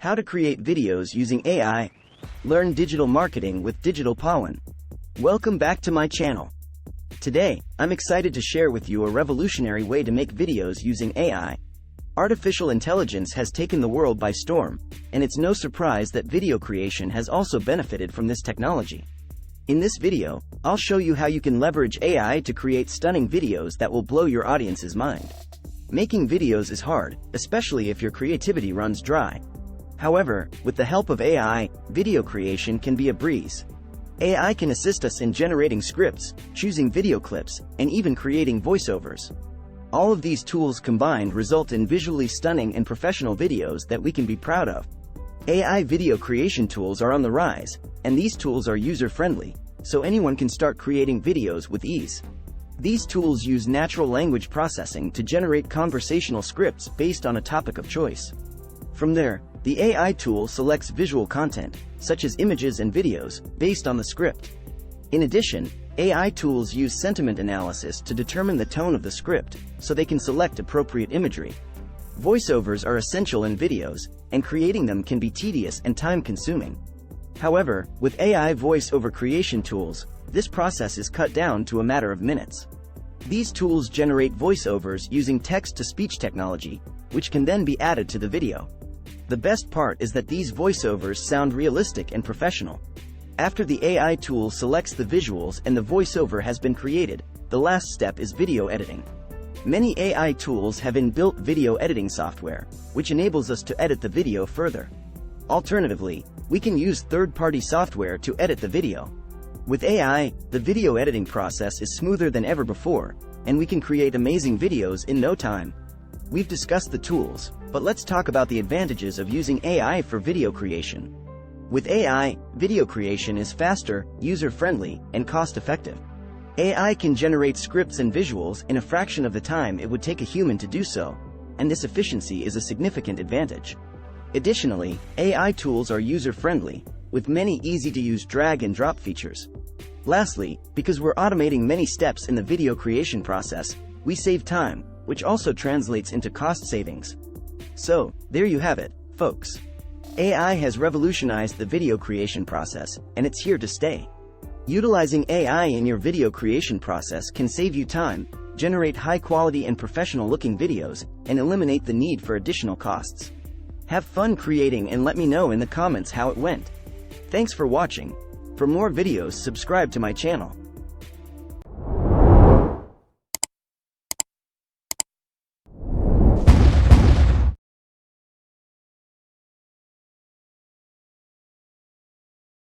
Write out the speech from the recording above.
How to create videos using AI. Learn digital marketing with Digital Pawan. Welcome back to my channel. Today, I'm excited to share with you a revolutionary way to make videos using AI. Artificial intelligence has taken the world by storm, and it's no surprise that video creation has also benefited from this technology. In this video, I'll show you how you can leverage AI to create stunning videos that will blow your audience's mind. Making videos is hard, especially if your creativity runs dry. However, with the help of AI, video creation can be a breeze. AI can assist us in generating scripts, choosing video clips, and even creating voiceovers. All of these tools combined result in visually stunning and professional videos that we can be proud of. AI video creation tools are on the rise, and these tools are user-friendly, so anyone can start creating videos with ease. These tools use natural language processing to generate conversational scripts based on a topic of choice. From there, the AI tool selects visual content, such as images and videos, based on the script. In addition, AI tools use sentiment analysis to determine the tone of the script, so they can select appropriate imagery. Voiceovers are essential in videos, and creating them can be tedious and time-consuming. However, with AI voice-over creation tools, this process is cut down to a matter of minutes. These tools generate voiceovers using text-to-speech technology, which can then be added to the video. The best part is that these voiceovers sound realistic and professional. After the AI tool selects the visuals and the voiceover has been created, the last step is video editing. Many AI tools have inbuilt video editing software, which enables us to edit the video further. Alternatively, we can use third-party software to edit the video. With AI, the video editing process is smoother than ever before, and we can create amazing videos in no time. We've discussed the tools, but let's talk about the advantages of using AI for video creation. With AI, video creation is faster, user-friendly, and cost-effective. AI can generate scripts and visuals in a fraction of the time it would take a human to do so, and this efficiency is a significant advantage. Additionally, AI tools are user-friendly, with many easy-to-use drag-and-drop features. Lastly, because we're automating many steps in the video creation process, we save time, which also translates into cost savings. So, there you have it, folks. AI has revolutionized the video creation process, and it's here to stay. Utilizing AI in your video creation process can save you time, generate high-quality and professional-looking videos, and eliminate the need for additional costs. Have fun creating and let me know in the comments how it went. Thanks for watching. For more videos, subscribe to my channel.